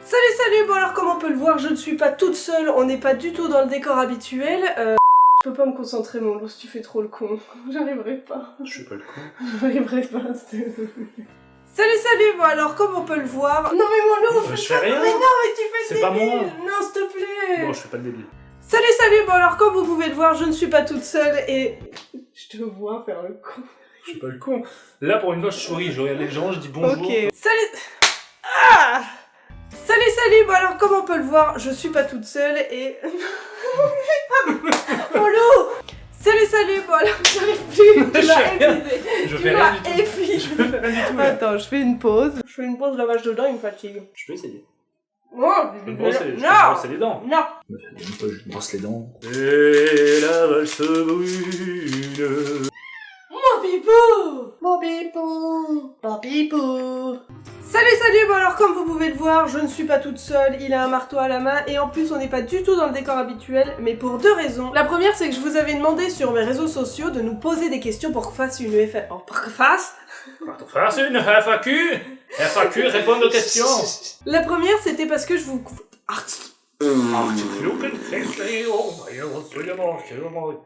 Salut, bon alors comme on peut le voir, je ne suis pas toute seule, on n'est pas du tout dans le décor habituel. Je peux pas me concentrer mon loup si tu fais trop le con. J'arriverai pas. Je suis pas le con. J'arriverai pas. Salut, bon alors comme on peut le voir... Non mais mon loup, je fais rien. Mais non mais tu fais le C'est pas débile. moi. Non s'il te plaît. Bon, je fais pas le débile. Salut, bon alors comme vous pouvez le voir, je ne suis pas toute seule et... Je te vois faire le con. Je suis pas le con. Là pour une fois je souris, je regarde les gens, je dis bonjour. Ok. Salut, bon alors comme on peut le voir, je suis pas toute seule et... Mon loup. Salut, bon alors j'arrive plus, tu m'as épuisé. Je fais rien du tout. Je fais rien du tout. Attends, je fais une pause. Je fais une pause lavage de dents, il me fatigue. Je peux essayer. Non, Je peux me brosser les dents. Non. Je me brosse les dents. Et la valse brune. Mon pipou. Salut, bon alors comme vous pouvez le voir, je ne suis pas toute seule, il a un marteau à la main et en plus on n'est pas du tout dans le décor habituel, mais pour deux raisons. La première c'est que je vous avais demandé sur mes réseaux sociaux de nous poser des questions pour qu'on fasse une FAQ. Une FAQ. FAQ, répondre aux questions. La première c'était parce que je vous...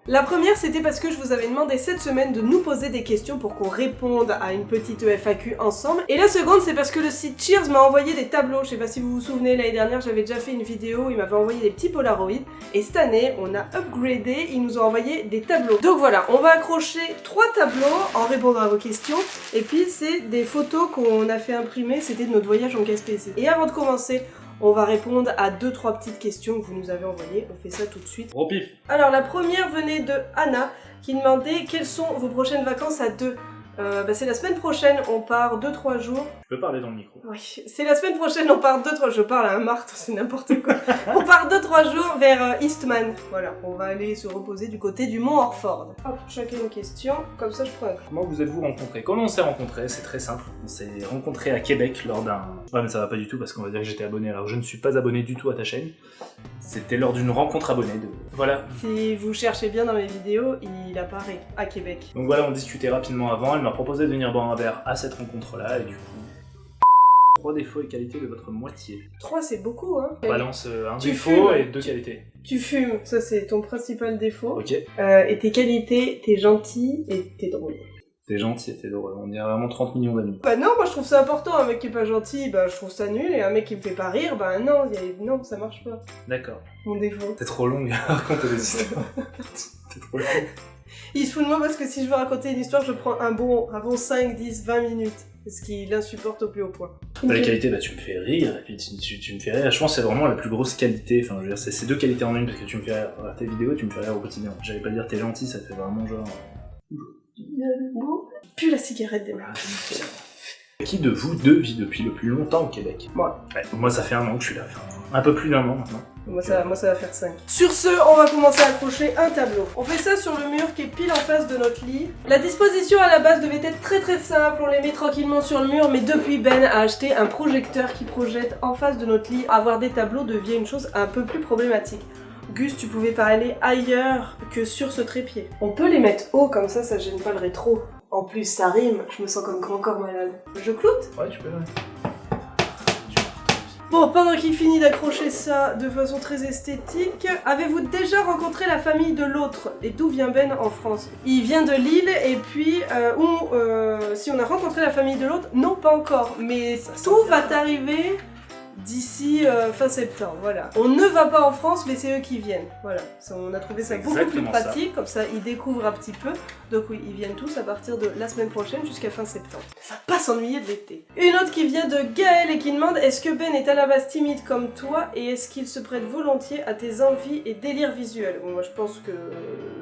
La première, c'était parce que je vous avais demandé cette semaine de nous poser des questions pour qu'on réponde à une petite FAQ ensemble. Et la seconde, c'est parce que le site Cheers m'a envoyé des tableaux. Je sais pas si vous vous souvenez, l'année dernière, j'avais déjà fait une vidéo, il m'avait envoyé des petits Polaroids. Et cette année, on a upgradé, ils nous ont envoyé des tableaux. Donc voilà, on va accrocher 3 tableaux en répondant à vos questions. Et puis, c'est des photos qu'on a fait imprimer, c'était de notre voyage en KSPC. Et avant de commencer, on va répondre à 2-3 petites questions que vous nous avez envoyées. On fait ça tout de suite. Gros pif. Alors la première venait de Anna qui demandait quelles sont vos prochaines vacances à deux. C'est la semaine prochaine, on part 2-3 jours. Je peux parler dans le micro. Oui, c'est la semaine prochaine, on part 2-3 jours. Je parle à un marteau, c'est n'importe quoi. On part 2-3 jours vers Eastman. Voilà, on va aller se reposer du côté du Mont Orford. Hop, chacun une question, comme ça je prends un coup. Comment vous êtes-vous rencontrés? Comment on s'est rencontrés? C'est très simple. On s'est rencontrés à Québec lors d'un... Ouais mais ça va pas du tout parce qu'on va dire que j'étais abonné alors je ne suis pas abonné du tout à ta chaîne. C'était lors d'une rencontre abonnée de... Voilà. Si vous cherchez bien dans mes vidéos, il apparaît à Québec. Donc voilà, on discutait rapidement avant, elle m'a proposé de venir boire un verre à cette rencontre-là et du coup... 3 défauts et qualités de votre moitié. 3 c'est beaucoup hein. On balance un Tu défaut fumes. et 2 qualités. Tu fumes, ça c'est ton principal défaut. Ok. Et tes qualités, t'es gentil et t'es drôle. T'es gentil et t'es drôle, on est vraiment 30 millions d'amis. Bah non, moi je trouve ça important, un mec qui est pas gentil, bah je trouve ça nul, et un mec qui me fait pas rire, bah non, non, ça marche pas. D'accord. Mon défaut. T'es trop longue à raconter des histoires. T'es trop longue. Il se fout de moi parce que si je veux raconter une histoire, je prends un bon 5, 10, 20 minutes. Ce qui l'insupporte au plus haut point. Bah, les qualités, bah tu me fais rire, et puis tu me fais rire. Je pense que c'est vraiment la plus grosse qualité, enfin je veux dire, c'est 2 qualités en une parce que tu me fais rire. Voilà, tes vidéos, tu me fais rire au quotidien. J'allais pas dire t'es gentil, ça fait vraiment genre... Puis la cigarette des mains. Qui de vous deux vit depuis le plus longtemps au Québec? Moi. Ouais, moi ça fait un an que je suis là, enfin, un peu plus d'un an maintenant. Moi ça va faire 5. Sur ce, on va commencer à accrocher un tableau. On fait ça sur le mur qui est pile en face de notre lit. La disposition à la base devait être très simple, on les met tranquillement sur le mur, mais depuis Ben a acheté un projecteur qui projette en face de notre lit. Avoir des tableaux devient une chose un peu plus problématique. Gus, tu pouvais pas aller ailleurs que sur ce trépied. On peut les mettre haut, comme ça gêne pas le rétro. En plus, ça rime, je me sens comme grand corps malade. Je cloute? Ouais, tu peux, ouais. Bon, pendant qu'il finit d'accrocher ça de façon très esthétique, avez-vous déjà rencontré la famille de l'autre? Et d'où vient Ben en France? Il vient de Lille, et puis, si on a rencontré la famille de l'autre, non, pas encore. Mais tout va t'arriver d'ici fin septembre, voilà. On ne va pas en France, mais c'est eux qui viennent, voilà. On a trouvé ça beaucoup plus pratique, comme ça ils découvrent un petit peu. Donc oui, ils viennent tous à partir de la semaine prochaine jusqu'à fin septembre. Ça va pas s'ennuyer de l'été. Une autre qui vient de Gaël et qui demande: est-ce que Ben est à la base timide comme toi et est-ce qu'il se prête volontiers à tes envies et délires visuels? Bon, moi je pense que,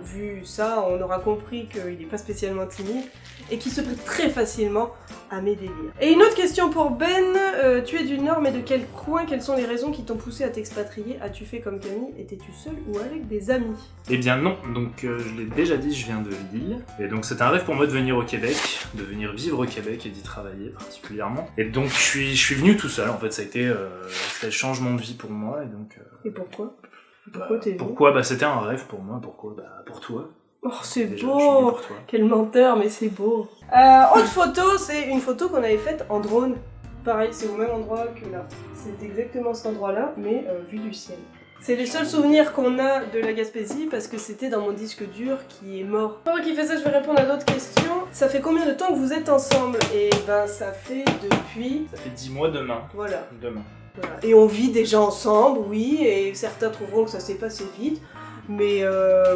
vu ça, on aura compris qu'il n'est pas spécialement timide et qu'il se prête très facilement à mes délires. Et une autre question pour Ben, tu es du Nord mais de quel coin? Quelles sont les raisons qui t'ont poussé à t'expatrier? As-tu fait comme Camille? Étais-tu seul ou avec des amis? Eh bien non, donc je l'ai déjà dit, je viens de Lille, et donc c'est un rêve pour moi de venir au Québec, de venir vivre au Québec et d'y travailler particulièrement. Et donc je suis venu tout seul, en fait ça a été c'était le changement de vie pour moi, et donc... Et pourquoi? Pourquoi t'es venu? Pourquoi? Bah c'était un rêve pour moi, pourquoi? Bah pour toi. Oh, c'est Déjà, beau! Quel menteur, mais c'est beau! Autre photo, c'est une photo qu'on avait faite en drone. Pareil, c'est au même endroit que là. C'est exactement cet endroit-là, mais vu du ciel. C'est les seuls souvenirs qu'on a de la Gaspésie parce que c'était dans mon disque dur qui est mort. Pendant qu'il fait ça, je vais répondre à d'autres questions. Ça fait combien de temps que vous êtes ensemble? Et ben ça fait depuis... Ça fait 10 mois demain. Voilà. Demain. Voilà. Et on vit déjà ensemble, oui, et certains trouveront que ça s'est passé vite. Mais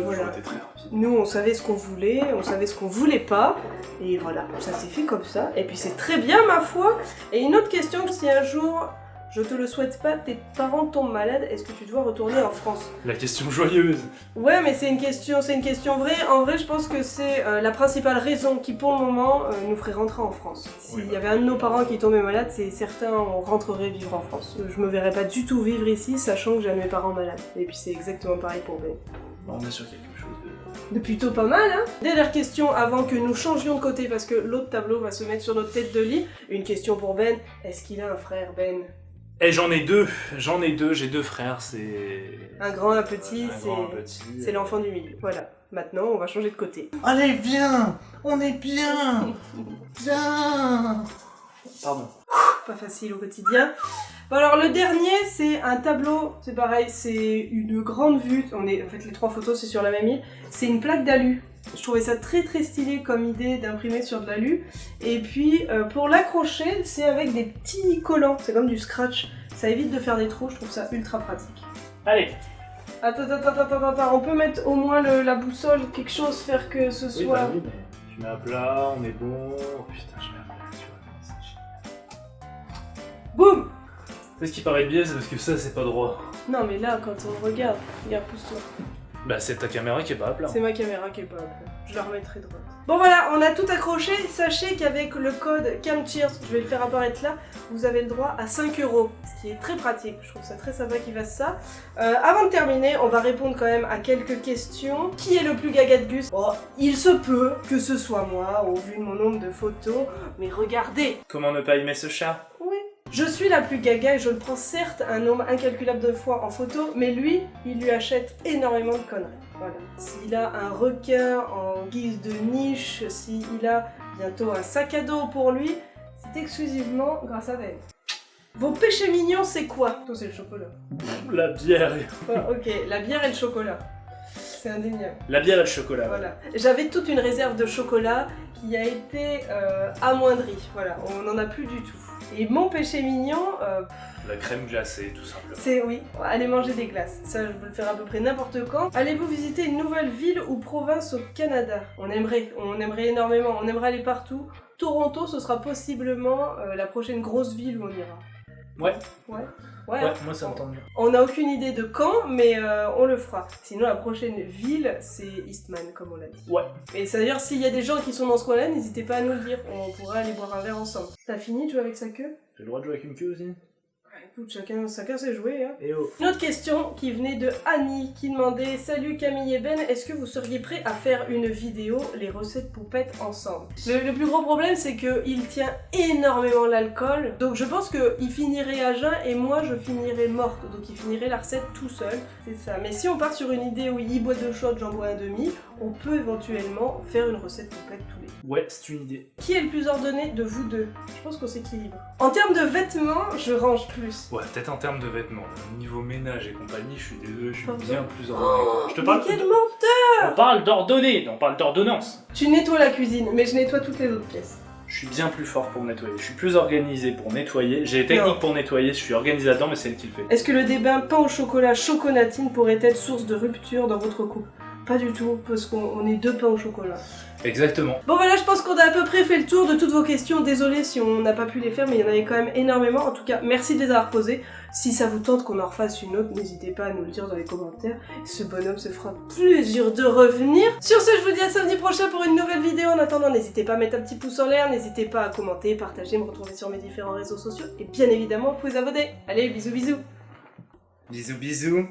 voilà. C'était très rapide. Nous, on savait ce qu'on voulait, on savait ce qu'on voulait pas. Et voilà, ça s'est fait comme ça. Et puis c'est très bien, ma foi. Et une autre question, si un jour... Je te le souhaite pas, tes parents tombent malades, est-ce que tu dois retourner en France? La question joyeuse. Ouais, mais c'est une question vraie. En vrai, je pense que c'est la principale raison qui, pour le moment, nous ferait rentrer en France. S'il y avait un de nos parents qui tombait malade, c'est certain, on rentrerait vivre en France. Je me verrais pas du tout vivre ici, sachant que j'ai mes parents malades. Et puis c'est exactement pareil pour Ben. On est sur quelque chose De plutôt pas mal, hein. Dernière question avant que nous changions de côté, parce que l'autre tableau va se mettre sur notre tête de lit. Une question pour Ben. Est-ce qu'il a un frère, Ben? Eh, j'en ai deux, j'ai 2 frères, c'est... Un grand, un petit, petit. c'est l'enfant du milieu. Voilà, maintenant on va changer de côté. Allez, viens, on est bien, bien. Pardon. Pas facile au quotidien. Bon alors le dernier c'est un tableau, c'est pareil, c'est une grande vue, en fait les 3 photos c'est sur la même île, c'est une plaque d'alu. Je trouvais ça très stylé comme idée d'imprimer sur de l'alu. Et puis pour l'accrocher, c'est avec des petits collants, c'est comme du scratch. Ça évite de faire des trous, je trouve ça ultra pratique. Allez. Attends, on peut mettre au moins la boussole, quelque chose, faire que ce soit... Oui, bah oui, mais tu mets à plat, on est bon... Oh putain, je mets à plat, tu vois, c'est génial. Boum! C'est ce qui paraît biais, c'est parce que ça, c'est pas droit. Non mais là, quand on regarde, pousse-toi. Bah c'est ta caméra qui est pas à plat. C'est ma caméra qui est pas à plat. Je la remettrai droite. Bon voilà, on a tout accroché. Sachez qu'avec le code CAMCHEERS, je vais le faire apparaître là, vous avez le droit à 5 €. Ce qui est très pratique. Je trouve ça très sympa qu'ils fassent ça. Avant de terminer, on va répondre quand même à quelques questions. Qui est le plus gaga de Gus? Oh, il se peut que ce soit moi, au vu de mon nombre de photos. Mais regardez! Comment ne pas aimer ce chat? Oui. Je suis la plus gaga et je le prends certes un nombre incalculable de fois en photo, mais lui, il lui achète énormément de conneries. Voilà. S'il a un requin en guise de niche, s'il a bientôt un sac à dos pour lui, c'est exclusivement grâce à Ben. Vos péchés mignons, c'est quoi? Toi, c'est le chocolat. La bière. Ah, ok, la bière et le chocolat. C'est indéniable. La bière et le chocolat. Voilà. J'avais toute une réserve de chocolat qui a été amoindrie. Voilà, on n'en a plus du tout. Et mon péché mignon... La crème glacée, tout simplement. C'est oui, aller manger des glaces. Ça, je peux le faire à peu près n'importe quand. Allez-vous visiter une nouvelle ville ou province au Canada? On aimerait énormément, on aimerait aller partout. Toronto, ce sera possiblement la prochaine grosse ville où on ira. Ouais. Ouais, moi ça me tente bien. On n'a aucune idée de quand, mais on le fera. Sinon, la prochaine ville, c'est Eastman, comme on l'a dit. Ouais. Et ça veut dire, s'il y a des gens qui sont dans ce coin-là, n'hésitez pas à nous le dire. On pourra aller boire un verre ensemble. T'as fini de jouer avec sa queue? J'ai le droit de jouer avec une queue aussi? Écoute, chacun sait jouer, hein. Et oh. Une autre question qui venait de Annie, qui demandait: salut Camille et Ben, est-ce que vous seriez prêts à faire une vidéo, les recettes poupettes ensemble? Le plus gros problème, c'est qu'il tient énormément l'alcool, donc je pense qu'il finirait à jeun et moi je finirais morte, donc il finirait la recette tout seul, c'est ça. Mais si on part sur une idée où il boit 2 shots, j'en bois un demi, on peut éventuellement faire une recette poupette tous les deux. Ouais, c'est une idée. Qui est le plus ordonné de vous deux? Je pense qu'on s'équilibre. En termes de vêtements, je range plus. Ouais, peut-être en termes de vêtements. Niveau ménage et compagnie, je suis désolé, je suis Pardon. bien plus ordonné. Je te parle Mais quel menteur! On parle d'ordonné, on parle d'ordonnance. Tu nettoies la cuisine, mais je nettoie toutes les autres pièces. Je suis bien plus fort pour nettoyer. Je suis plus organisé pour nettoyer. J'ai les techniques pour nettoyer, je suis organisé là-dedans, mais c'est elle qui le fait. Est-ce que le débain pain au chocolat chocolatine pourrait être source de rupture dans votre couple? Pas du tout, parce qu'on est 2 pains au chocolat. Exactement. Bon voilà, je pense qu'on a à peu près fait le tour de toutes vos questions. Désolé si on n'a pas pu les faire, mais il y en avait quand même énormément. En tout cas, merci de les avoir posées. Si ça vous tente qu'on en refasse une autre, n'hésitez pas à nous le dire dans les commentaires. Ce bonhomme se fera plaisir de revenir. Sur ce, je vous dis à samedi prochain pour une nouvelle vidéo. En attendant, n'hésitez pas à mettre un petit pouce en l'air, n'hésitez pas à commenter, partager, me retrouver sur mes différents réseaux sociaux. Et bien évidemment, vous vous abonner. Allez, bisous bisous. Bisous bisous.